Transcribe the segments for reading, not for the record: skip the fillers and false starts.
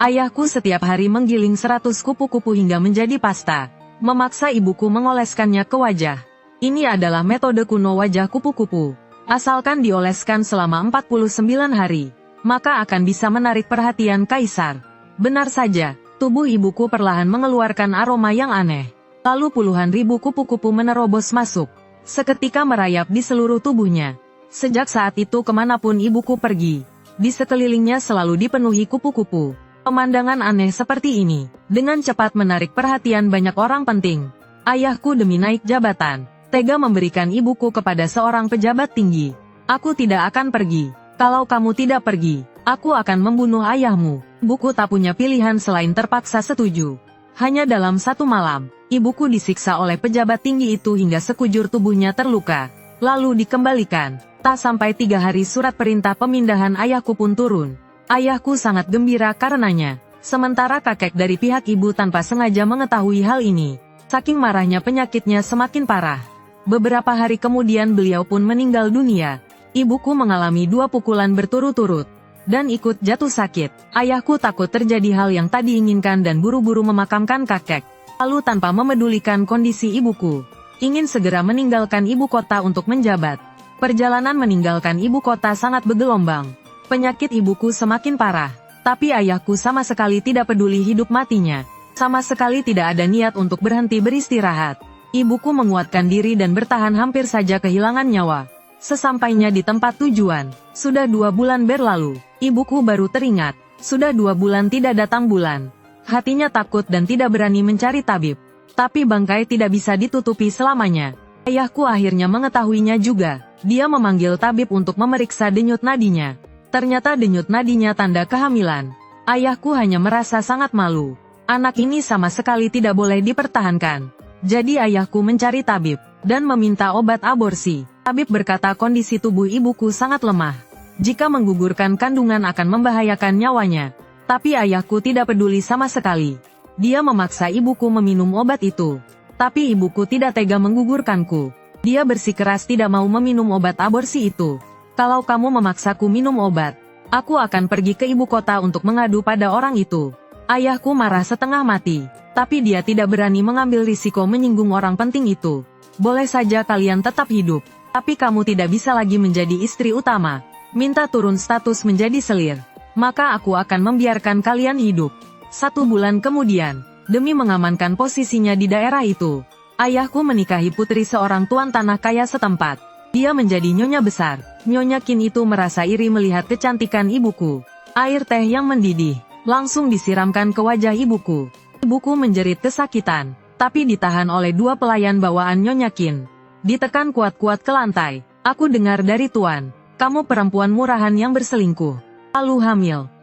Ayahku setiap hari menggiling 100 kupu-kupu hingga menjadi pasta. Memaksa ibuku mengoleskannya ke wajah. Ini adalah metode kuno wajah kupu-kupu. Asalkan dioleskan selama 49 hari, maka akan bisa menarik perhatian kaisar. Benar saja, tubuh ibuku perlahan mengeluarkan aroma yang aneh. Lalu puluhan ribu kupu-kupu menerobos masuk. Seketika merayap di seluruh tubuhnya. Sejak saat itu kemanapun ibuku pergi, di sekelilingnya selalu dipenuhi kupu-kupu. Pemandangan aneh seperti ini, dengan cepat menarik perhatian banyak orang penting. Ayahku demi naik jabatan, tega memberikan ibuku kepada seorang pejabat tinggi. Aku tidak akan pergi. Kalau kamu tidak pergi, aku akan membunuh ayahmu. Ibuku tak punya pilihan selain terpaksa setuju. Hanya dalam satu malam, ibuku disiksa oleh pejabat tinggi itu hingga sekujur tubuhnya terluka. Lalu dikembalikan. Tak sampai 3 hari surat perintah pemindahan ayahku pun turun. Ayahku sangat gembira karenanya. Sementara kakek dari pihak ibu tanpa sengaja mengetahui hal ini. Saking marahnya penyakitnya semakin parah. Beberapa hari kemudian beliau pun meninggal dunia. Ibuku mengalami 2 pukulan berturut-turut. Dan ikut jatuh sakit. Ayahku takut terjadi hal yang tak diinginkan dan buru-buru memakamkan kakek. Lalu tanpa memedulikan kondisi ibuku, ingin segera meninggalkan ibu kota untuk menjabat. Perjalanan meninggalkan ibu kota sangat bergelombang. Penyakit ibuku semakin parah. Tapi ayahku sama sekali tidak peduli hidup matinya. Sama sekali tidak ada niat untuk berhenti beristirahat. Ibuku menguatkan diri dan bertahan hampir saja kehilangan nyawa. Sesampainya di tempat tujuan, sudah 2 bulan berlalu, ibuku baru teringat, sudah 2 bulan tidak datang bulan. Hatinya takut dan tidak berani mencari tabib. Tapi bangkai tidak bisa ditutupi selamanya. Ayahku akhirnya mengetahuinya juga. Dia memanggil tabib untuk memeriksa denyut nadinya. Ternyata denyut nadinya tanda kehamilan. Ayahku hanya merasa sangat malu. Anak ini sama sekali tidak boleh dipertahankan. Jadi ayahku mencari tabib, dan meminta obat aborsi. Tabib berkata kondisi tubuh ibuku sangat lemah. Jika menggugurkan kandungan akan membahayakan nyawanya. Tapi ayahku tidak peduli sama sekali. Dia memaksa ibuku meminum obat itu. Tapi ibuku tidak tega menggugurkanku. Dia bersikeras tidak mau meminum obat aborsi itu. Kalau kamu memaksaku minum obat, aku akan pergi ke ibu kota untuk mengadu pada orang itu. Ayahku marah setengah mati, tapi dia tidak berani mengambil risiko menyinggung orang penting itu. Boleh saja kalian tetap hidup, tapi kamu tidak bisa lagi menjadi istri utama. Minta turun status menjadi selir, maka aku akan membiarkan kalian hidup. 1 bulan kemudian, demi mengamankan posisinya di daerah itu, ayahku menikahi putri seorang tuan tanah kaya setempat. Dia menjadi nyonya besar. Nyonya Kin itu merasa iri melihat kecantikan ibuku. Air teh yang mendidih langsung disiramkan ke wajah ibuku. Ibuku menjerit kesakitan, tapi ditahan oleh 2 pelayan bawaan Nyonya Kin. Ditekan kuat-kuat ke lantai. Aku dengar dari tuan, kamu perempuan murahan yang berselingkuh, lalu hamil.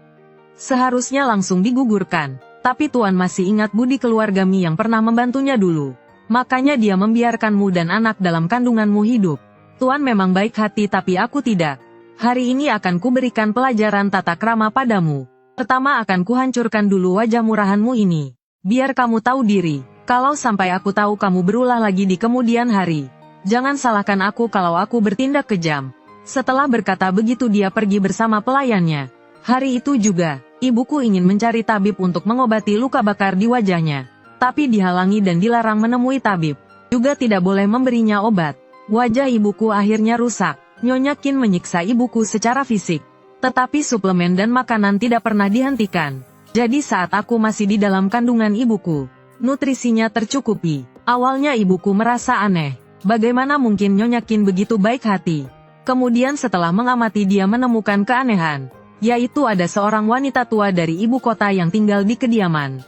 Seharusnya langsung digugurkan, tapi tuan masih ingat budi keluargamu yang pernah membantunya dulu. Makanya dia membiarkanmu dan anak dalam kandunganmu hidup. Tuan memang baik hati tapi aku tidak. Hari ini akan kuberikan pelajaran tata krama padamu. Pertama akan kuhancurkan dulu wajah murahanmu ini. Biar kamu tahu diri, kalau sampai aku tahu kamu berulah lagi di kemudian hari. Jangan salahkan aku kalau aku bertindak kejam. Setelah berkata begitu dia pergi bersama pelayannya. Hari itu juga, ibuku ingin mencari tabib untuk mengobati luka bakar di wajahnya. Tapi dihalangi dan dilarang menemui tabib. Juga tidak boleh memberinya obat. Wajah ibuku akhirnya rusak. Nyonya Kin menyiksa ibuku secara fisik. Tetapi suplemen dan makanan tidak pernah dihentikan. Jadi saat aku masih di dalam kandungan ibuku, nutrisinya tercukupi. Awalnya ibuku merasa aneh. Bagaimana mungkin Nyonya Kin begitu baik hati? Kemudian setelah mengamati dia menemukan keanehan. Yaitu ada seorang wanita tua dari ibu kota yang tinggal di kediaman.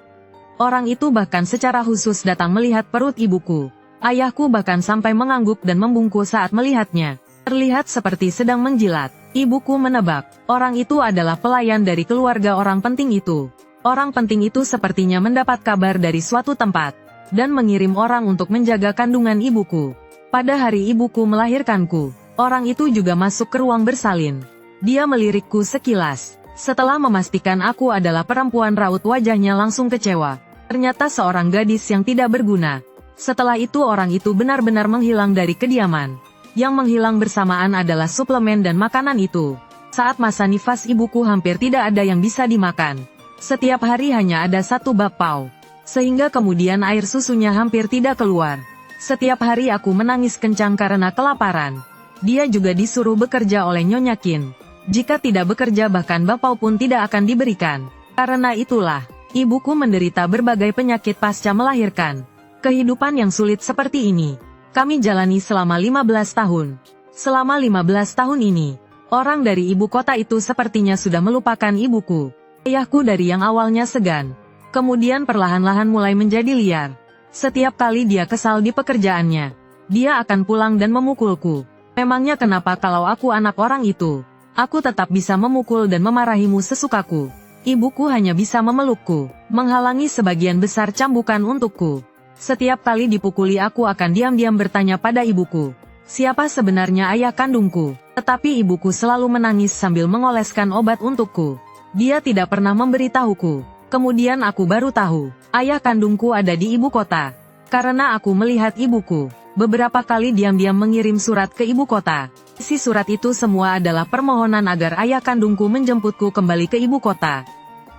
Orang itu bahkan secara khusus datang melihat perut ibuku. Ayahku bahkan sampai mengangguk dan membungkuk saat melihatnya. Terlihat seperti sedang menjilat. Ibuku menebak, orang itu adalah pelayan dari keluarga orang penting itu. Orang penting itu sepertinya mendapat kabar dari suatu tempat, dan mengirim orang untuk menjaga kandungan ibuku. Pada hari ibuku melahirkanku, orang itu juga masuk ke ruang bersalin. Dia melirikku sekilas. Setelah memastikan aku adalah perempuan, raut wajahnya langsung kecewa. Ternyata seorang gadis yang tidak berguna. Setelah itu orang itu benar-benar menghilang dari kediaman. Yang menghilang bersamaan adalah suplemen dan makanan itu. Saat masa nifas ibuku hampir tidak ada yang bisa dimakan. Setiap hari hanya ada satu bakpao. Sehingga kemudian air susunya hampir tidak keluar. Setiap hari aku menangis kencang karena kelaparan. Dia juga disuruh bekerja oleh Nyonya Qin. Jika tidak bekerja bahkan bakpao pun tidak akan diberikan. Karena itulah, ibuku menderita berbagai penyakit pasca melahirkan. Kehidupan yang sulit seperti ini, kami jalani selama 15 tahun. Selama 15 tahun ini, orang dari ibu kota itu sepertinya sudah melupakan ibuku. Ayahku dari yang awalnya segan, kemudian perlahan-lahan mulai menjadi liar. Setiap kali dia kesal di pekerjaannya, dia akan pulang dan memukulku. Memangnya kenapa kalau aku anak orang itu, aku tetap bisa memukul dan memarahimu sesukaku. Ibuku hanya bisa memelukku, menghalangi sebagian besar cambukan untukku. Setiap kali dipukuli aku akan diam-diam bertanya pada ibuku, siapa sebenarnya ayah kandungku? Tetapi ibuku selalu menangis sambil mengoleskan obat untukku. Dia tidak pernah memberitahuku. Kemudian aku baru tahu, ayah kandungku ada di ibu kota. Karena aku melihat ibuku, beberapa kali diam-diam mengirim surat ke ibu kota. Isi surat itu semua adalah permohonan agar ayah kandungku menjemputku kembali ke ibu kota.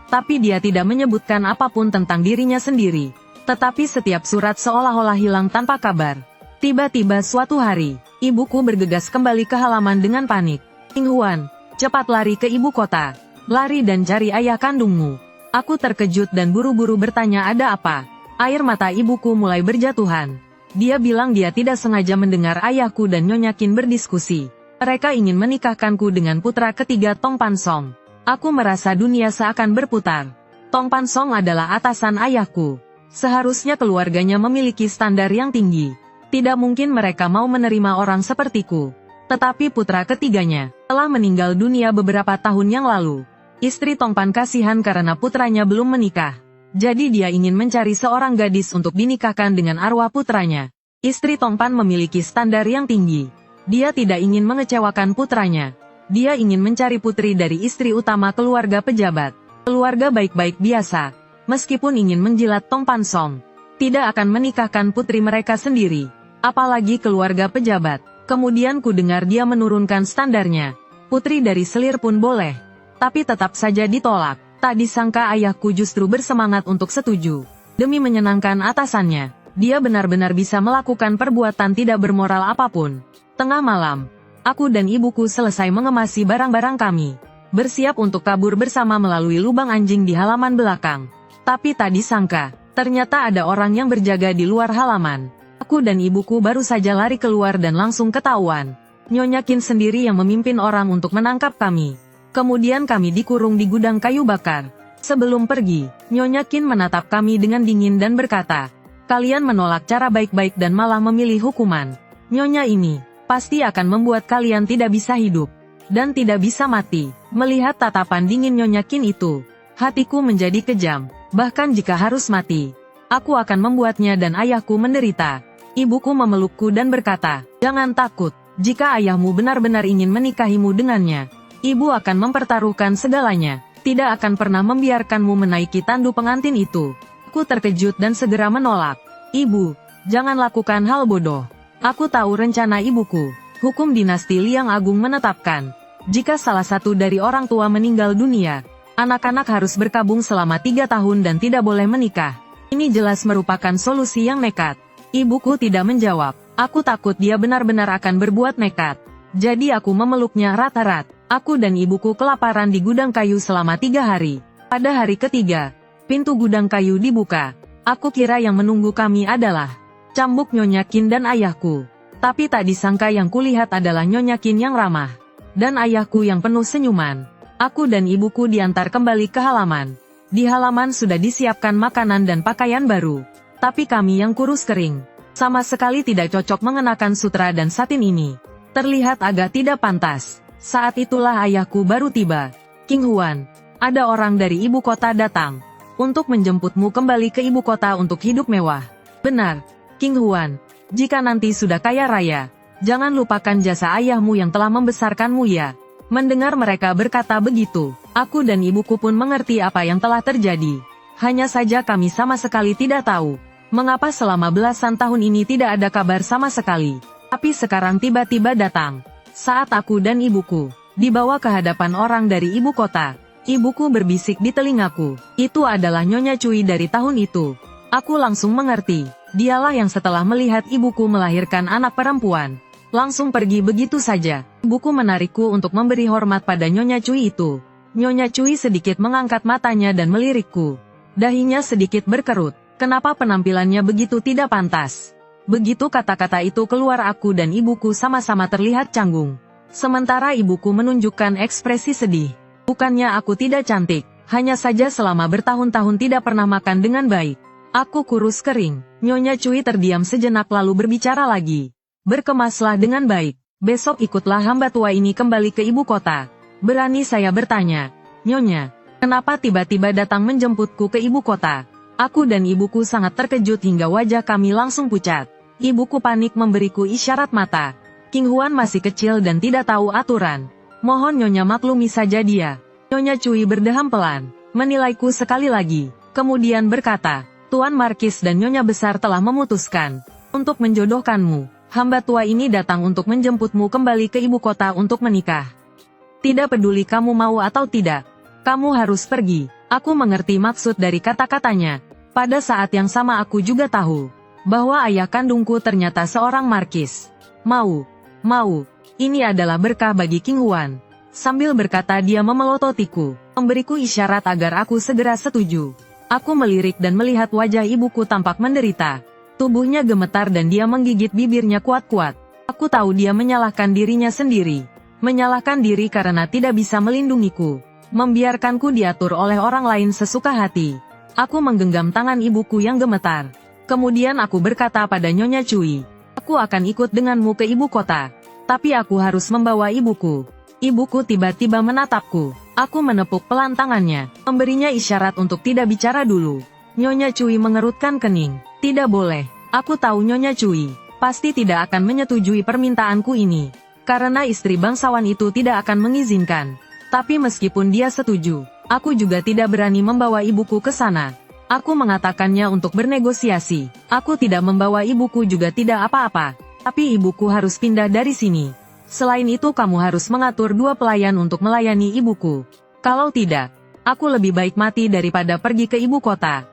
Tapi dia tidak menyebutkan apapun tentang dirinya sendiri. Tetapi setiap surat seolah-olah hilang tanpa kabar. Tiba-tiba suatu hari, ibuku bergegas kembali ke halaman dengan panik. Qinghuan, cepat lari ke ibu kota. Lari dan cari ayah kandungmu. Aku terkejut dan buru-buru bertanya ada apa. Air mata ibuku mulai berjatuhan. Dia bilang dia tidak sengaja mendengar ayahku dan Nyonya Qin berdiskusi. Mereka ingin menikahkanku dengan putra ketiga Tong Pansong. Aku merasa dunia seakan berputar. Tong Pansong adalah atasan ayahku. Seharusnya keluarganya memiliki standar yang tinggi. Tidak mungkin mereka mau menerima orang sepertiku. Tetapi putra ketiganya telah meninggal dunia beberapa tahun yang lalu. Istri Tongpan kasihan karena putranya belum menikah. Jadi dia ingin mencari seorang gadis untuk dinikahkan dengan arwah putranya. Istri Tongpan memiliki standar yang tinggi. Dia tidak ingin mengecewakan putranya. Dia ingin mencari putri dari istri utama keluarga pejabat. Keluarga baik-baik biasa. Meskipun ingin menjilat Tong Pansong, tidak akan menikahkan putri mereka sendiri. Apalagi keluarga pejabat. Kemudian ku dengar dia menurunkan standarnya. Putri dari selir pun boleh. Tapi tetap saja ditolak. Tak disangka ayahku justru bersemangat untuk setuju. Demi menyenangkan atasannya, dia benar-benar bisa melakukan perbuatan tidak bermoral apapun. Tengah malam, aku dan ibuku selesai mengemasi barang-barang kami. Bersiap untuk kabur bersama melalui lubang anjing di halaman belakang. Tapi tak disangka, ternyata ada orang yang berjaga di luar halaman. Aku dan ibuku baru saja lari keluar dan langsung ketahuan. Nyonya Qin sendiri yang memimpin orang untuk menangkap kami. Kemudian kami dikurung di gudang kayu bakar. Sebelum pergi, Nyonya Qin menatap kami dengan dingin dan berkata, kalian menolak cara baik-baik dan malah memilih hukuman. Nyonya ini, pasti akan membuat kalian tidak bisa hidup. Dan tidak bisa mati. Melihat tatapan dingin Nyonya Qin itu, hatiku menjadi kejam. Bahkan jika harus mati, aku akan membuatnya dan ayahku menderita. Ibuku memelukku dan berkata, jangan takut, jika ayahmu benar-benar ingin menikahimu dengannya, ibu akan mempertaruhkan segalanya, tidak akan pernah membiarkanmu menaiki tandu pengantin itu. Aku terkejut dan segera menolak. Ibu, jangan lakukan hal bodoh. Aku tahu rencana ibuku. Hukum dinasti Liang Agung menetapkan, jika salah satu dari orang tua meninggal dunia, anak-anak harus berkabung selama 3 tahun dan tidak boleh menikah. Ini jelas merupakan solusi yang nekat. Ibuku tidak menjawab. Aku takut dia benar-benar akan berbuat nekat. Jadi aku memeluknya erat-erat. Aku dan ibuku kelaparan di gudang kayu selama 3 hari. Pada hari ketiga, pintu gudang kayu dibuka. Aku kira yang menunggu kami adalah cambuk Nyonya Qin dan ayahku. Tapi tak disangka yang kulihat adalah Nyonya Qin yang ramah. Dan ayahku yang penuh senyuman. Aku dan ibuku diantar kembali ke halaman. Di halaman sudah disiapkan makanan dan pakaian baru. Tapi kami yang kurus kering, sama sekali tidak cocok mengenakan sutra dan satin ini. Terlihat agak tidak pantas. Saat itulah ayahku baru tiba. Qinghuan, ada orang dari ibu kota datang untuk menjemputmu kembali ke ibu kota untuk hidup mewah. Benar, Qinghuan. Jika nanti sudah kaya raya, jangan lupakan jasa ayahmu yang telah membesarkanmu ya. Mendengar mereka berkata begitu, aku dan ibuku pun mengerti apa yang telah terjadi. Hanya saja kami sama sekali tidak tahu, mengapa selama belasan tahun ini tidak ada kabar sama sekali. Tapi sekarang tiba-tiba datang. Saat aku dan ibuku dibawa ke hadapan orang dari ibu kota, Ibuku berbisik di telingaku. Itu adalah Nyonya Cui dari tahun itu. Aku langsung mengerti. Dialah yang setelah melihat ibuku melahirkan anak perempuan, langsung pergi begitu saja. Ibuku menarikku untuk memberi hormat pada Nyonya Cui itu. Nyonya Cui sedikit mengangkat matanya dan melirikku. Dahinya sedikit berkerut. Kenapa penampilannya begitu tidak pantas? Begitu kata-kata itu keluar, aku dan ibuku sama-sama terlihat canggung. Sementara ibuku menunjukkan ekspresi sedih. Bukannya aku tidak cantik, hanya saja selama bertahun-tahun tidak pernah makan dengan baik. Aku kurus kering. Nyonya Cui terdiam sejenak lalu berbicara lagi. Berkemaslah dengan baik. Besok ikutlah hamba tua ini kembali ke ibu kota. Berani saya bertanya. Nyonya, kenapa tiba-tiba datang menjemputku ke ibu kota? Aku dan ibuku sangat terkejut hingga wajah kami langsung pucat. Ibuku panik memberiku isyarat mata. King Huan masih kecil dan tidak tahu aturan. Mohon Nyonya maklumi saja dia. Nyonya Cui berdeham pelan, menilaiku sekali lagi, kemudian berkata, Tuan Markis dan Nyonya Besar telah memutuskan untuk menjodohkanmu. Hamba tua ini datang untuk menjemputmu kembali ke ibu kota untuk menikah. Tidak peduli kamu mau atau tidak, kamu harus pergi. Aku mengerti maksud dari kata-katanya. Pada saat yang sama aku juga tahu bahwa ayah kandungku ternyata seorang markis. Mau. Ini adalah berkah bagi King Huan. Sambil berkata dia memelototiku, memberiku isyarat agar aku segera setuju. Aku melirik dan melihat wajah ibuku tampak menderita. Tubuhnya gemetar dan dia menggigit bibirnya kuat-kuat. Aku tahu dia menyalahkan dirinya sendiri. Menyalahkan diri karena tidak bisa melindungiku. Membiarkanku diatur oleh orang lain sesuka hati. Aku menggenggam tangan ibuku yang gemetar. Kemudian aku berkata pada Nyonya Cui, aku akan ikut denganmu ke ibu kota. Tapi aku harus membawa ibuku. Ibuku tiba-tiba menatapku. Aku menepuk pelan tangannya, memberinya isyarat untuk tidak bicara dulu. Nyonya Cui mengerutkan kening. Tidak boleh. Aku tahu Nyonya Cui pasti tidak akan menyetujui permintaanku ini. Karena istri bangsawan itu tidak akan mengizinkan. Tapi meskipun dia setuju, aku juga tidak berani membawa ibuku ke sana. Aku mengatakannya untuk bernegosiasi. Aku tidak membawa ibuku juga tidak apa-apa. Tapi ibuku harus pindah dari sini. Selain itu kamu harus mengatur 2 pelayan untuk melayani ibuku. Kalau tidak, aku lebih baik mati daripada pergi ke ibu kota.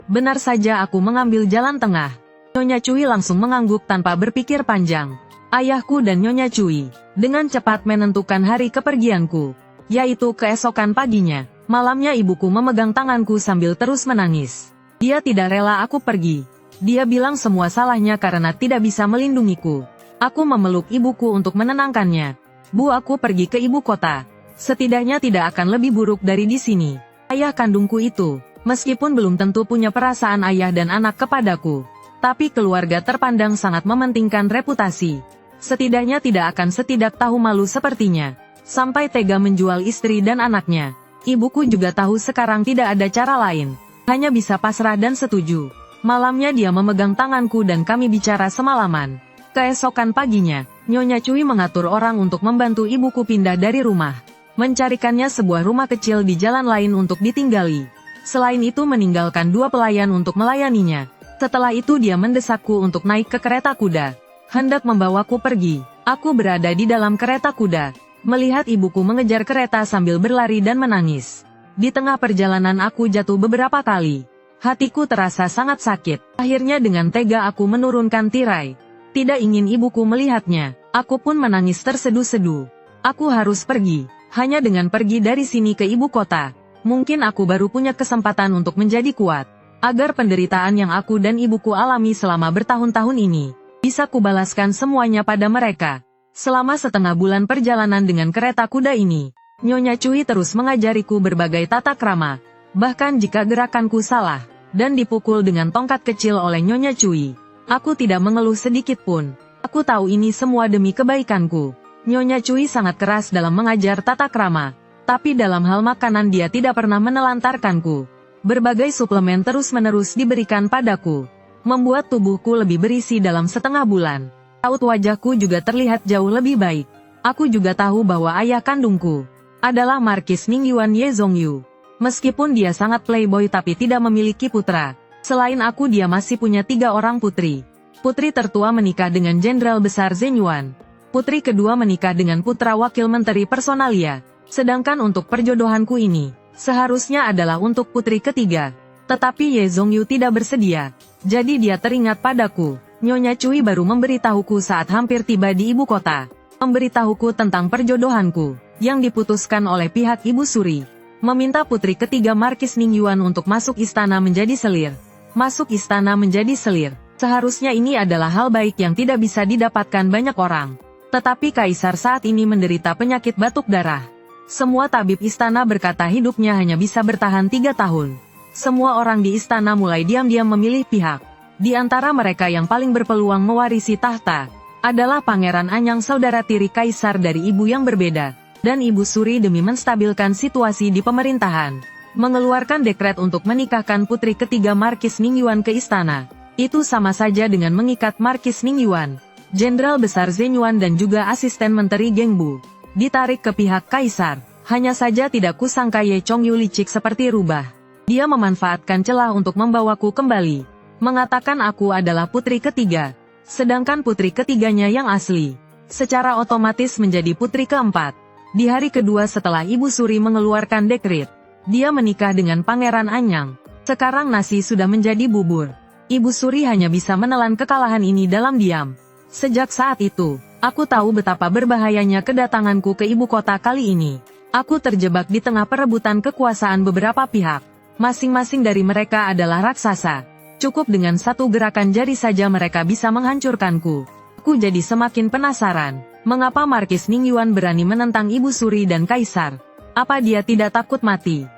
Benar saja aku mengambil jalan tengah. Nyonya Cui langsung mengangguk tanpa berpikir panjang. Ayahku dan Nyonya Cui dengan cepat menentukan hari kepergianku, yaitu keesokan paginya. Malamnya ibuku memegang tanganku sambil terus menangis. Dia tidak rela aku pergi. Dia bilang semua salahnya karena tidak bisa melindungiku. Aku memeluk ibuku untuk menenangkannya. Bu, aku pergi ke ibu kota. Setidaknya tidak akan lebih buruk dari di sini. Ayah kandungku itu, meskipun belum tentu punya perasaan ayah dan anak kepadaku, tapi keluarga terpandang sangat mementingkan reputasi. Setidaknya tidak akan setidak tahu malu sepertinya, sampai tega menjual istri dan anaknya. Ibuku juga tahu sekarang tidak ada cara lain, hanya bisa pasrah dan setuju. Malamnya dia memegang tanganku dan kami bicara semalaman. Keesokan paginya, Nyonya Cui mengatur orang untuk membantu ibuku pindah dari rumah, mencarikannya sebuah rumah kecil di jalan lain untuk ditinggali. Selain itu meninggalkan 2 pelayan untuk melayaninya. Setelah itu dia mendesakku untuk naik ke kereta kuda, hendak membawaku pergi. Aku berada di dalam kereta kuda, melihat ibuku mengejar kereta sambil berlari dan menangis. Di tengah perjalanan aku jatuh beberapa kali. Hatiku terasa sangat sakit. Akhirnya dengan tega aku menurunkan tirai. Tidak ingin ibuku melihatnya. Aku pun menangis terseduh-seduh. Aku harus pergi. Hanya dengan pergi dari sini ke ibu kota, mungkin aku baru punya kesempatan untuk menjadi kuat. Agar penderitaan yang aku dan ibuku alami selama bertahun-tahun ini, bisa kubalaskan semuanya pada mereka. Selama setengah bulan perjalanan dengan kereta kuda ini, Nyonya Cui terus mengajariku berbagai tata krama. Bahkan jika gerakanku salah, dan dipukul dengan tongkat kecil oleh Nyonya Cui, aku tidak mengeluh sedikit pun. Aku tahu ini semua demi kebaikanku. Nyonya Cui sangat keras dalam mengajar tata krama, tapi dalam hal makanan dia tidak pernah menelantarkanku. Berbagai suplemen terus-menerus diberikan padaku, membuat tubuhku lebih berisi dalam setengah bulan. Raut wajahku juga terlihat jauh lebih baik. Aku juga tahu bahwa ayah kandungku adalah Markis Ningyuan Ye Zongyu. Meskipun dia sangat playboy tapi tidak memiliki putra. Selain aku dia masih punya 3 orang putri. Putri tertua menikah dengan Jenderal Besar Zhen Yuan. Putri kedua menikah dengan putra wakil menteri Personalia. Sedangkan untuk perjodohanku ini, seharusnya adalah untuk putri ketiga. Tetapi Ye Zhongyu tidak bersedia. Jadi dia teringat padaku. Nyonya Cui baru memberitahuku saat hampir tiba di ibu kota. Memberitahuku tentang perjodohanku, yang diputuskan oleh pihak Ibu Suri. Meminta putri ketiga Markis Ningyuan untuk masuk istana menjadi selir. Masuk istana menjadi selir. Seharusnya ini adalah hal baik yang tidak bisa didapatkan banyak orang. Tetapi Kaisar saat ini menderita penyakit batuk darah. Semua tabib istana berkata hidupnya hanya bisa bertahan 3 tahun. Semua orang di istana mulai diam-diam memilih pihak. Di antara mereka yang paling berpeluang mewarisi tahta adalah Pangeran Anyang, saudara tiri Kaisar dari ibu yang berbeda. Dan Ibu Suri demi menstabilkan situasi di pemerintahan, mengeluarkan dekret untuk menikahkan putri ketiga Markis Ningyuan ke istana. Itu sama saja dengan mengikat Markis Ningyuan, Jenderal Besar Zenyuan dan juga asisten Menteri Gengbu, ditarik ke pihak Kaisar. Hanya saja tidak kusangka Ye Chongyu licik seperti rubah. Dia memanfaatkan celah untuk membawaku kembali, mengatakan aku adalah putri ketiga, sedangkan putri ketiganya yang asli, secara otomatis menjadi putri keempat. Di hari kedua setelah Ibu Suri mengeluarkan dekret, dia menikah dengan Pangeran Anyang. Sekarang nasi sudah menjadi bubur. Ibu Suri hanya bisa menelan kekalahan ini dalam diam. Sejak saat itu, aku tahu betapa berbahayanya kedatanganku ke ibu kota kali ini. Aku terjebak di tengah perebutan kekuasaan beberapa pihak. Masing-masing dari mereka adalah raksasa. Cukup dengan satu gerakan jari saja mereka bisa menghancurkanku. Aku jadi semakin penasaran. Mengapa Markis Ningyuan berani menentang Ibu Suri dan Kaisar? Apa dia tidak takut mati?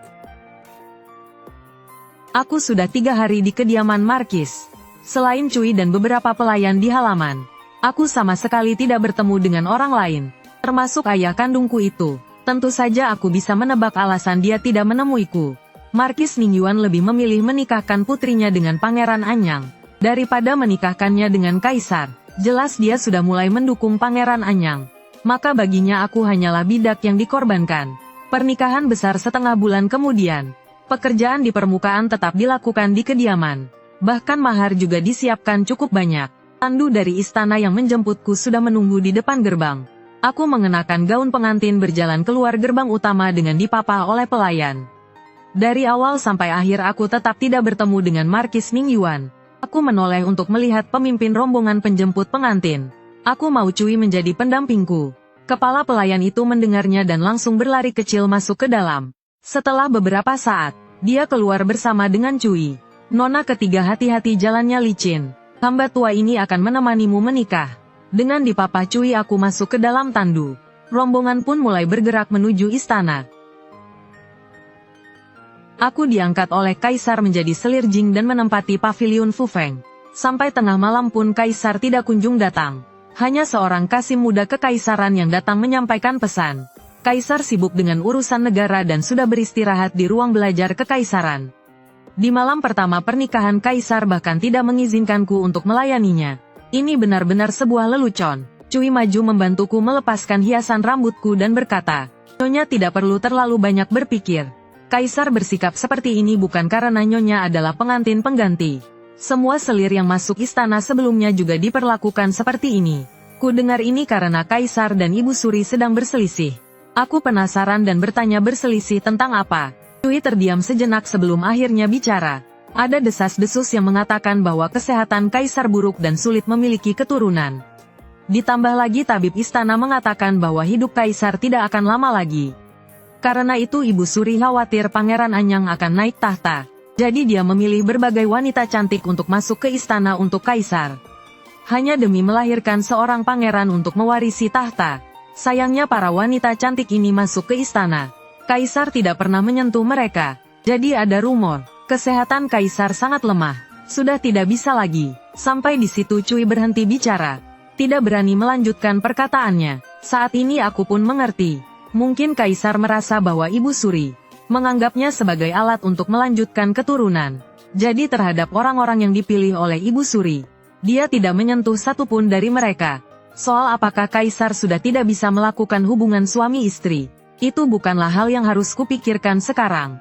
Aku sudah 3 hari di kediaman Markis. Selain Cui dan beberapa pelayan di halaman, aku sama sekali tidak bertemu dengan orang lain, termasuk ayah kandungku itu. Tentu saja aku bisa menebak alasan dia tidak menemuiku. Markis Ningyuan lebih memilih menikahkan putrinya dengan Pangeran Anyang daripada menikahkannya dengan Kaisar. Jelas dia sudah mulai mendukung Pangeran Anyang. Maka baginya aku hanyalah bidak yang dikorbankan. Pernikahan besar setengah bulan kemudian. Pekerjaan di permukaan tetap dilakukan di kediaman. Bahkan mahar juga disiapkan cukup banyak. Tandu dari istana yang menjemputku sudah menunggu di depan gerbang. Aku mengenakan gaun pengantin berjalan keluar gerbang utama dengan dipapah oleh pelayan. Dari awal sampai akhir aku tetap tidak bertemu dengan Markis Ningyuan. Aku menoleh untuk melihat pemimpin rombongan penjemput pengantin. Aku mau Cui menjadi pendampingku. Kepala pelayan itu mendengarnya dan langsung berlari kecil masuk ke dalam. Setelah beberapa saat, dia keluar bersama dengan Cui. Nona ketiga, hati-hati, jalannya licin. Hamba tua ini akan menemanimu menikah. Dengan dipapah Cui aku masuk ke dalam tandu. Rombongan pun mulai bergerak menuju istana. Aku diangkat oleh Kaisar menjadi selir Jing dan menempati pavilion Fufeng. Sampai tengah malam pun Kaisar tidak kunjung datang. Hanya seorang kasim muda kekaisaran yang datang menyampaikan pesan. Kaisar sibuk dengan urusan negara dan sudah beristirahat di ruang belajar kekaisaran. Di malam pertama pernikahan Kaisar bahkan tidak mengizinkanku untuk melayaninya. Ini benar-benar sebuah lelucon. Cui maju membantuku melepaskan hiasan rambutku dan berkata, "Nyonya tidak perlu terlalu banyak berpikir. Kaisar bersikap seperti ini bukan karena Nyonya adalah pengantin pengganti. Semua selir yang masuk istana sebelumnya juga diperlakukan seperti ini. Ku dengar ini karena Kaisar dan Ibu Suri sedang berselisih." Aku penasaran dan bertanya, berselisih tentang apa? Cui terdiam sejenak sebelum akhirnya bicara. Ada desas-desus yang mengatakan bahwa kesehatan Kaisar buruk dan sulit memiliki keturunan. Ditambah lagi tabib istana mengatakan bahwa hidup Kaisar tidak akan lama lagi. Karena itu Ibu Suri khawatir Pangeran Anyang akan naik tahta. Jadi dia memilih berbagai wanita cantik untuk masuk ke istana untuk Kaisar. Hanya demi melahirkan seorang pangeran untuk mewarisi tahta. Sayangnya para wanita cantik ini masuk ke istana. Kaisar tidak pernah menyentuh mereka. Jadi ada rumor, kesehatan Kaisar sangat lemah. Sudah tidak bisa lagi. Sampai di situ Cui berhenti bicara. Tidak berani melanjutkan perkataannya. Saat ini aku pun mengerti. Mungkin Kaisar merasa bahwa Ibu Suri menganggapnya sebagai alat untuk melanjutkan keturunan. Jadi terhadap orang-orang yang dipilih oleh Ibu Suri, dia tidak menyentuh satupun dari mereka. Soal apakah Kaisar sudah tidak bisa melakukan hubungan suami istri, itu bukanlah hal yang harus kupikirkan sekarang.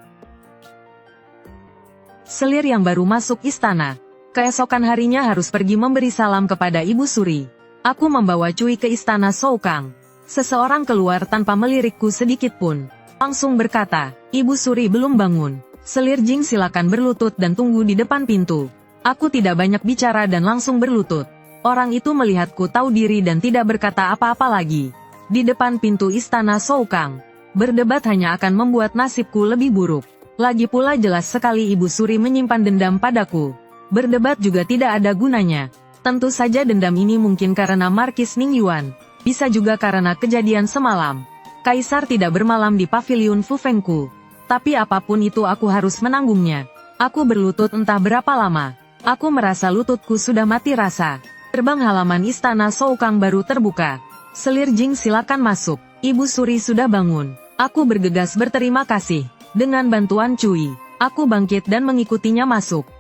Selir yang baru masuk istana, keesokan harinya harus pergi memberi salam kepada Ibu Suri. Aku membawa Cui ke istana Soukang. Seseorang keluar tanpa melirikku sedikit pun. Langsung berkata, Ibu Suri belum bangun. Selir Jing silakan berlutut dan tunggu di depan pintu. Aku tidak banyak bicara dan langsung berlutut. Orang itu melihatku tahu diri dan tidak berkata apa-apa lagi. Di depan pintu istana Soukang. Berdebat hanya akan membuat nasibku lebih buruk. Lagi pula jelas sekali Ibu Suri menyimpan dendam padaku. Berdebat juga tidak ada gunanya. Tentu saja dendam ini mungkin karena Markis Ningyuan. Bisa juga karena kejadian semalam. Kaisar tidak bermalam di pavilion Fufengku. Tapi apapun itu aku harus menanggungnya. Aku berlutut entah berapa lama. Aku merasa lututku sudah mati rasa. Gerbang halaman istana Soukang baru terbuka. Selir Jing silakan masuk. Ibu Suri sudah bangun. Aku bergegas berterima kasih. Dengan bantuan Cui, aku bangkit dan mengikutinya masuk.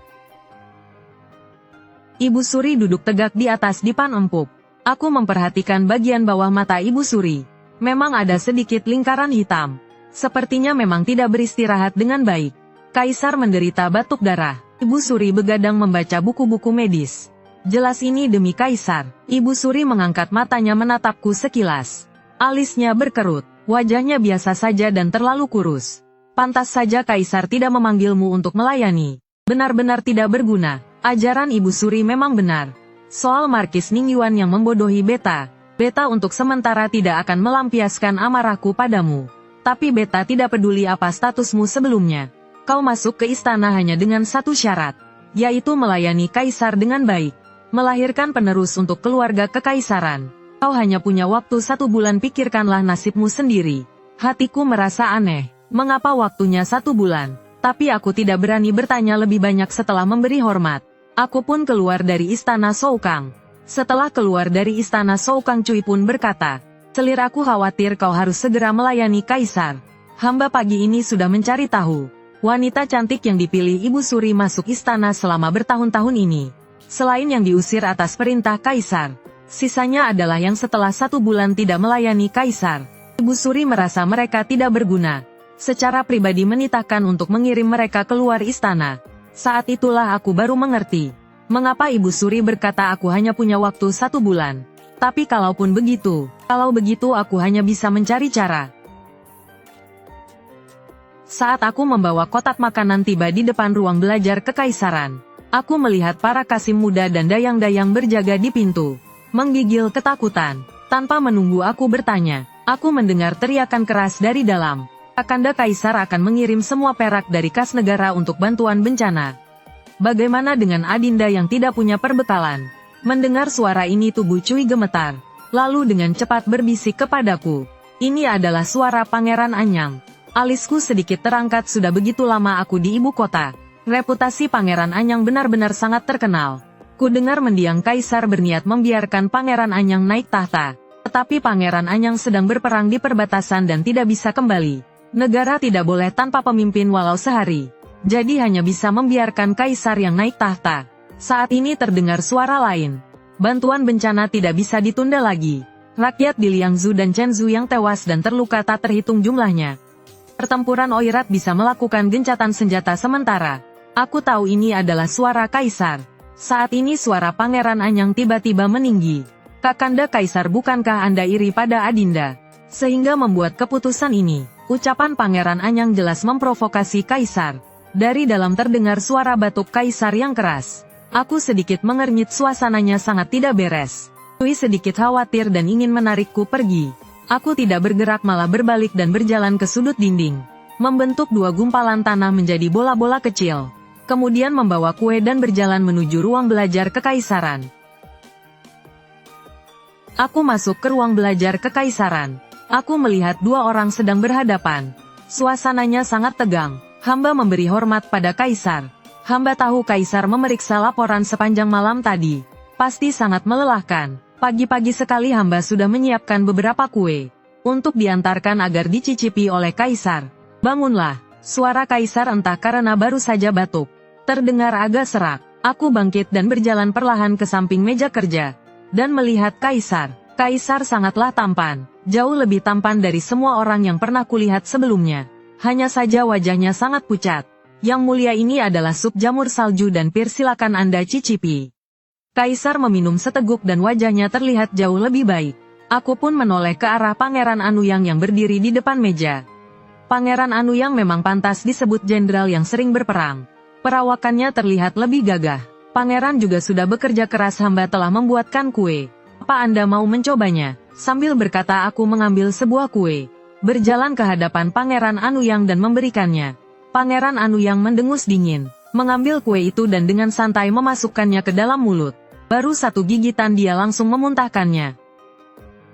Ibu Suri duduk tegak di atas dipan empuk. Aku memperhatikan bagian bawah mata Ibu Suri. Memang ada sedikit lingkaran hitam. Sepertinya memang tidak beristirahat dengan baik. Kaisar menderita batuk darah. Ibu Suri begadang membaca buku-buku medis. Jelas ini demi Kaisar. Ibu Suri mengangkat matanya menatapku sekilas. Alisnya berkerut. Wajahnya biasa saja dan terlalu kurus. Pantas saja Kaisar tidak memanggilmu untuk melayani. Benar-benar tidak berguna. Ajaran Ibu Suri memang benar. Soal Markis Ningyuan yang membodohi Beta. Beta untuk sementara tidak akan melampiaskan amarahku padamu. Tapi Beta tidak peduli apa statusmu sebelumnya. Kau masuk ke istana hanya dengan satu syarat. Yaitu melayani Kaisar dengan baik. Melahirkan penerus untuk keluarga kekaisaran. Kau hanya punya waktu 1 bulan, pikirkanlah nasibmu sendiri. Hatiku merasa aneh. Mengapa waktunya 1 bulan? Tapi aku tidak berani bertanya lebih banyak setelah memberi hormat. Aku pun keluar dari istana Soukang. Setelah keluar dari istana Soukang, Cui pun berkata, Selir, aku khawatir kau harus segera melayani Kaisar. Hamba pagi ini sudah mencari tahu. Wanita cantik yang dipilih Ibu Suri masuk istana selama bertahun-tahun ini. Selain yang diusir atas perintah Kaisar. Sisanya adalah yang setelah 1 bulan tidak melayani Kaisar. Ibu Suri merasa mereka tidak berguna. Secara pribadi menitahkan untuk mengirim mereka keluar istana. Saat itulah aku baru mengerti. Mengapa Ibu Suri berkata aku hanya punya waktu 1 bulan. Tapi kalau begitu aku hanya bisa mencari cara. Saat aku membawa kotak makanan tiba di depan ruang belajar kekaisaran, aku melihat para kasim muda dan dayang-dayang berjaga di pintu. Menggigil ketakutan. Tanpa menunggu aku bertanya, aku mendengar teriakan keras dari dalam. Kakanda Kaisar akan mengirim semua perak dari kas negara untuk bantuan bencana. Bagaimana dengan Adinda yang tidak punya perbekalan? Mendengar suara ini tubuh Cui gemetar. Lalu dengan cepat berbisik kepadaku. Ini adalah suara Pangeran Anyang. Alisku sedikit terangkat, sudah begitu lama aku di ibu kota. Reputasi Pangeran Anyang benar-benar sangat terkenal. Ku dengar mendiang Kaisar berniat membiarkan Pangeran Anyang naik tahta. Tetapi Pangeran Anyang sedang berperang di perbatasan dan tidak bisa kembali. Negara tidak boleh tanpa pemimpin walau sehari. Jadi hanya bisa membiarkan Kaisar yang naik tahta. Saat ini terdengar suara lain. Bantuan bencana tidak bisa ditunda lagi. Rakyat di Liangzhou dan Chenzhou yang tewas dan terluka tak terhitung jumlahnya. Pertempuran Oirat bisa melakukan gencatan senjata sementara. Aku tahu ini adalah suara Kaisar. Saat ini suara Pangeran Anyang tiba-tiba meninggi. Kakanda Kaisar, bukankah Anda iri pada Adinda? Sehingga membuat keputusan ini. Ucapan Pangeran Anyang jelas memprovokasi Kaisar. Dari dalam terdengar suara batuk Kaisar yang keras. Aku sedikit mengernyit, suasananya sangat tidak beres. Cui sedikit khawatir dan ingin menarikku pergi. Aku tidak bergerak, malah berbalik dan berjalan ke sudut dinding. Membentuk 2 gumpalan tanah menjadi bola-bola kecil. Kemudian membawa kue dan berjalan menuju ruang belajar kekaisaran. Aku masuk ke ruang belajar kekaisaran. Aku melihat 2 orang sedang berhadapan. Suasananya sangat tegang. Hamba memberi hormat pada Kaisar. Hamba tahu Kaisar memeriksa laporan sepanjang malam tadi. Pasti sangat melelahkan. Pagi-pagi sekali hamba sudah menyiapkan beberapa kue. Untuk diantarkan agar dicicipi oleh Kaisar. Bangunlah. Suara Kaisar entah karena baru saja batuk. Terdengar agak serak. Aku bangkit dan berjalan perlahan ke samping meja kerja. Dan melihat Kaisar. Kaisar sangatlah tampan. Jauh lebih tampan dari semua orang yang pernah kulihat sebelumnya. Hanya saja wajahnya sangat pucat. Yang mulia, ini adalah sup jamur salju dan pir, silakan Anda cicipi. Kaisar meminum seteguk dan wajahnya terlihat jauh lebih baik. Aku pun menoleh ke arah Pangeran Anuyang yang berdiri di depan meja. Pangeran Anuyang memang pantas disebut jenderal yang sering berperang. Perawakannya terlihat lebih gagah. Pangeran juga sudah bekerja keras, hamba telah membuatkan kue. Apa Anda mau mencobanya? Sambil berkata aku mengambil sebuah kue. Berjalan ke hadapan Pangeran Anuyang dan memberikannya. Pangeran Anuyang mendengus dingin. Mengambil kue itu dan dengan santai memasukkannya ke dalam mulut. Baru satu gigitan dia langsung memuntahkannya.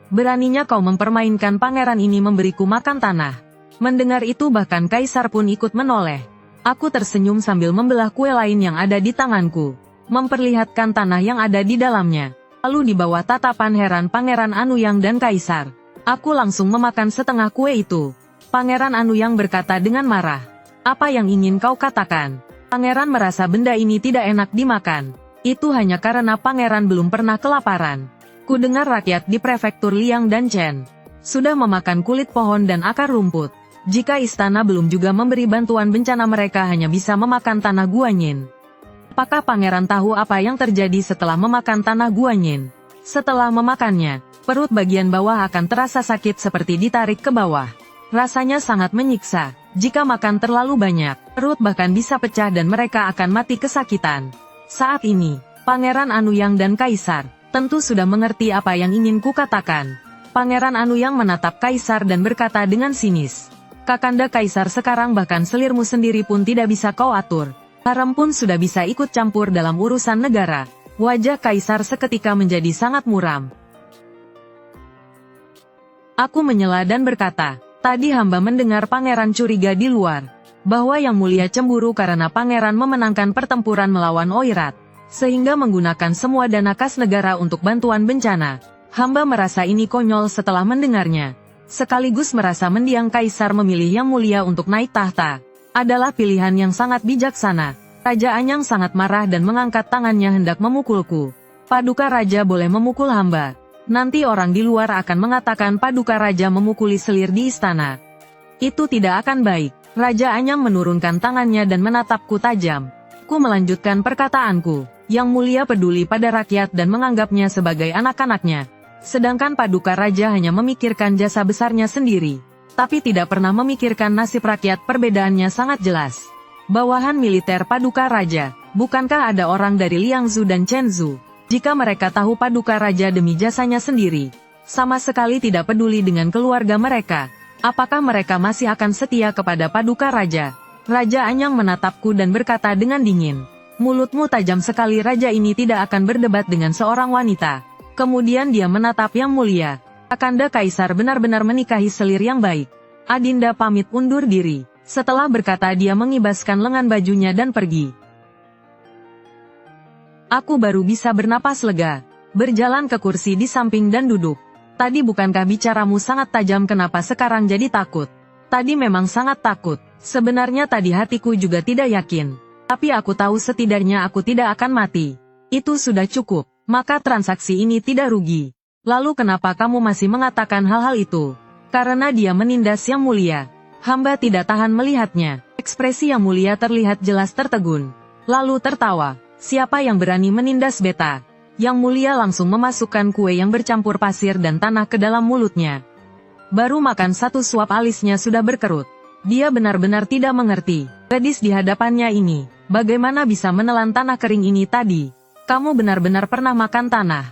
Beraninya kau mempermainkan pangeran ini memberiku makan tanah. Mendengar itu bahkan Kaisar pun ikut menoleh. Aku tersenyum sambil membelah kue lain yang ada di tanganku. Memperlihatkan tanah yang ada di dalamnya. Lalu di bawah tatapan heran Pangeran Anuyang dan Kaisar, aku langsung memakan setengah kue itu. Pangeran Anuyang berkata dengan marah. Apa yang ingin kau katakan? Pangeran merasa benda ini tidak enak dimakan. Itu hanya karena pangeran belum pernah kelaparan. Ku dengar rakyat di prefektur Liang dan Chen sudah memakan kulit pohon dan akar rumput. Jika istana belum juga memberi bantuan bencana, mereka hanya bisa memakan tanah Guanyin. Apakah pangeran tahu apa yang terjadi setelah memakan tanah Guanyin? Setelah memakannya, perut bagian bawah akan terasa sakit seperti ditarik ke bawah. Rasanya sangat menyiksa. Jika makan terlalu banyak, perut bahkan bisa pecah dan mereka akan mati kesakitan. Saat ini, Pangeran Anuyang dan Kaisar tentu sudah mengerti apa yang ingin ku katakan. Pangeran Anuyang menatap Kaisar dan berkata dengan sinis. Kakanda Kaisar, sekarang bahkan selirmu sendiri pun tidak bisa kau atur. Harem pun sudah bisa ikut campur dalam urusan negara. Wajah Kaisar seketika menjadi sangat muram. Aku menyela dan berkata, tadi hamba mendengar pangeran curiga di luar. Bahwa Yang Mulia cemburu karena pangeran memenangkan pertempuran melawan Oirat. Sehingga menggunakan semua dana kas negara untuk bantuan bencana. Hamba merasa ini konyol setelah mendengarnya. Sekaligus merasa mendiang Kaisar memilih Yang Mulia untuk naik tahta. Adalah pilihan yang sangat bijaksana. Raja Anyang sangat marah dan mengangkat tangannya hendak memukulku. Paduka Raja boleh memukul hamba. Nanti orang di luar akan mengatakan Paduka Raja memukuli selir di istana. Itu tidak akan baik. Raja Anyang menurunkan tangannya dan menatapku tajam. Ku melanjutkan perkataanku. Yang Mulia peduli pada rakyat dan menganggapnya sebagai anak-anaknya. Sedangkan Paduka Raja hanya memikirkan jasa besarnya sendiri. Tapi tidak pernah memikirkan nasib rakyat. Perbedaannya sangat jelas. Bawahan militer Paduka Raja, bukankah ada orang dari Liangzhu dan Chenzhou? Jika mereka tahu Paduka Raja demi jasanya sendiri, sama sekali tidak peduli dengan keluarga mereka, apakah mereka masih akan setia kepada Paduka Raja? Raja Anyang menatapku dan berkata dengan dingin. Mulutmu tajam sekali. Raja ini tidak akan berdebat dengan seorang wanita. Kemudian dia menatap Yang Mulia. Kakanda Kaisar benar-benar menikahi selir yang baik. Adinda pamit undur diri. Setelah berkata dia mengibaskan lengan bajunya dan pergi. Aku baru bisa bernapas lega. Berjalan ke kursi di samping dan duduk. Tadi bukankah bicaramu sangat tajam, kenapa sekarang jadi takut? Tadi memang sangat takut. Sebenarnya tadi hatiku juga tidak yakin. Tapi aku tahu setidaknya aku tidak akan mati. Itu sudah cukup. Maka transaksi ini tidak rugi. Lalu kenapa kamu masih mengatakan hal-hal itu? Karena dia menindas Yang Mulia. Hamba tidak tahan melihatnya. Ekspresi Yang Mulia terlihat jelas tertegun. Lalu tertawa. Siapa yang berani menindas beta? Yang Mulia langsung memasukkan kue yang bercampur pasir dan tanah ke dalam mulutnya. Baru makan satu suap alisnya sudah berkerut. Dia benar-benar tidak mengerti. Gadis di hadapannya ini, bagaimana bisa menelan tanah kering ini tadi? Kamu benar-benar pernah makan tanah.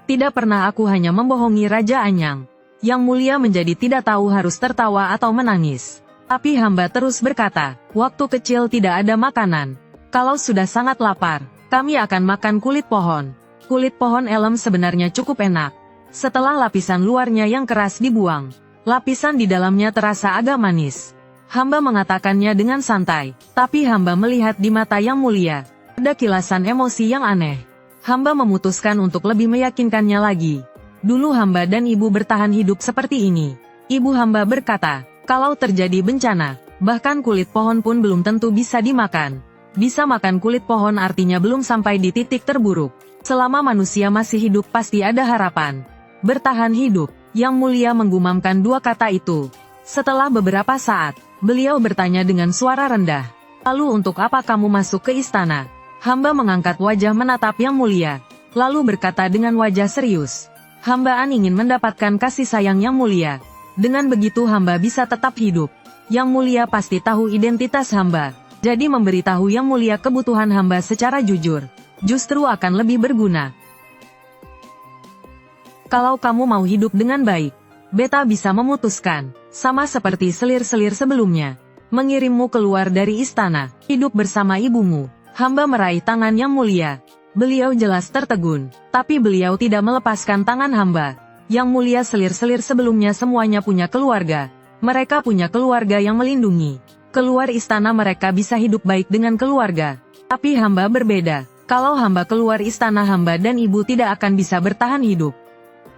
Tidak pernah, aku hanya membohongi Raja Anyang. Yang Mulia menjadi tidak tahu harus tertawa atau menangis. Tapi hamba terus berkata, waktu kecil tidak ada makanan. Kalau sudah sangat lapar, kami akan makan kulit pohon. Kulit pohon elem sebenarnya cukup enak. Setelah lapisan luarnya yang keras dibuang, lapisan di dalamnya terasa agak manis. Hamba mengatakannya dengan santai, tapi hamba melihat di mata Yang Mulia ada kilasan emosi yang aneh. Hamba memutuskan untuk lebih meyakinkannya lagi. Dulu hamba dan ibu bertahan hidup seperti ini. Ibu hamba berkata, kalau terjadi bencana, bahkan kulit pohon pun belum tentu bisa dimakan. Bisa makan kulit pohon artinya belum sampai di titik terburuk. Selama manusia masih hidup pasti ada harapan. Bertahan hidup. Yang Mulia menggumamkan dua kata itu. Setelah beberapa saat, beliau bertanya dengan suara rendah. Lalu untuk apa kamu masuk ke istana? Hamba mengangkat wajah menatap Yang Mulia. Lalu berkata dengan wajah serius. Hambaan ingin mendapatkan kasih sayang yang mulia. Dengan begitu hamba bisa tetap hidup. Yang mulia pasti tahu identitas hamba. Jadi memberitahu yang mulia kebutuhan hamba secara jujur, justru akan lebih berguna. Kalau kamu mau hidup dengan baik, beta bisa memutuskan, sama seperti selir-selir sebelumnya, mengirimmu keluar dari istana, hidup bersama ibumu. Hamba meraih tangan yang mulia. Beliau jelas tertegun, tapi beliau tidak melepaskan tangan hamba. Yang mulia selir-selir sebelumnya semuanya punya keluarga. Mereka punya keluarga yang melindungi. Keluar istana mereka bisa hidup baik dengan keluarga. Tapi hamba berbeda. Kalau hamba keluar istana hamba dan ibu tidak akan bisa bertahan hidup.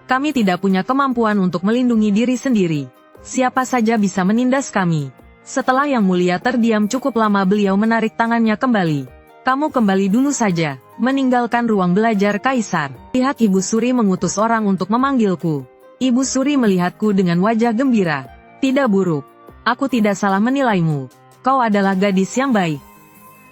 Kami tidak punya kemampuan untuk melindungi diri sendiri. Siapa saja bisa menindas kami. Setelah yang mulia terdiam cukup lama beliau menarik tangannya kembali. Kamu kembali dulu saja. Meninggalkan ruang belajar Kaisar. Lihat Ibu Suri mengutus orang untuk memanggilku. Ibu Suri melihatku dengan wajah gembira. Tidak buruk. Aku tidak salah menilaimu. Kau adalah gadis yang baik.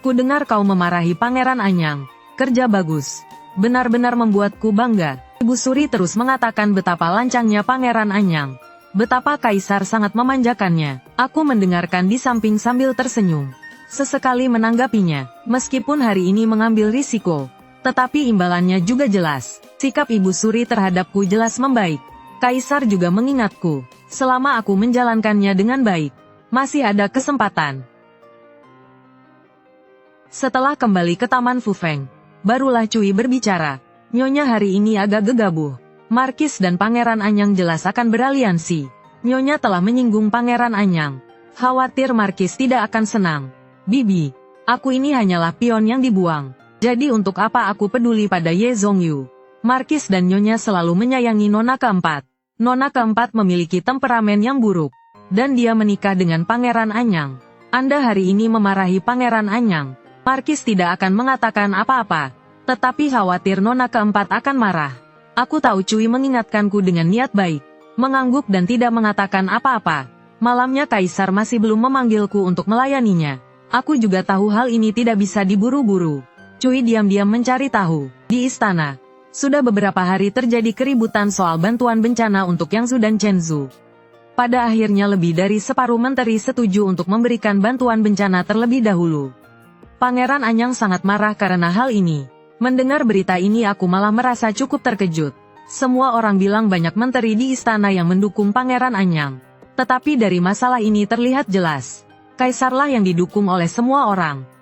Ku dengar kau memarahi Pangeran Anyang. Kerja bagus. Benar-benar membuatku bangga. Ibu Suri terus mengatakan betapa lancangnya Pangeran Anyang. Betapa Kaisar sangat memanjakannya. Aku mendengarkan di samping sambil tersenyum. Sesekali menanggapinya, meskipun hari ini mengambil risiko, tetapi imbalannya juga jelas. Sikap Ibu Suri terhadapku jelas membaik. Kaisar juga mengingatku, selama aku menjalankannya dengan baik, masih ada kesempatan. Setelah kembali ke Taman Fufeng, barulah Cui berbicara. Nyonya hari ini agak gegabah. Markis dan Pangeran Anyang jelas akan beraliansi. Nyonya telah menyinggung Pangeran Anyang. Khawatir Markis tidak akan senang. Bibi, aku ini hanyalah pion yang dibuang. Jadi untuk apa aku peduli pada Ye Zhongyu? Markis dan Nyonya selalu menyayangi Nona keempat. Nona keempat memiliki temperamen yang buruk. Dan dia menikah dengan Pangeran Anyang. Anda hari ini memarahi Pangeran Anyang. Markis tidak akan mengatakan apa-apa. Tetapi khawatir Nona keempat akan marah. Aku tahu Cui mengingatkanku dengan niat baik. Mengangguk dan tidak mengatakan apa-apa. Malamnya Kaisar masih belum memanggilku untuk melayaninya. Aku juga tahu hal ini tidak bisa diburu-buru. Cui diam-diam mencari tahu. Di istana, sudah beberapa hari terjadi keributan soal bantuan bencana untuk Yangzhou dan Chenzhou. Pada akhirnya lebih dari separuh menteri setuju untuk memberikan bantuan bencana terlebih dahulu. Pangeran Anyang sangat marah karena hal ini. Mendengar berita ini aku malah merasa cukup terkejut. Semua orang bilang banyak menteri di istana yang mendukung Pangeran Anyang. Tetapi dari masalah ini terlihat jelas. Kaisarlah yang didukung oleh semua orang.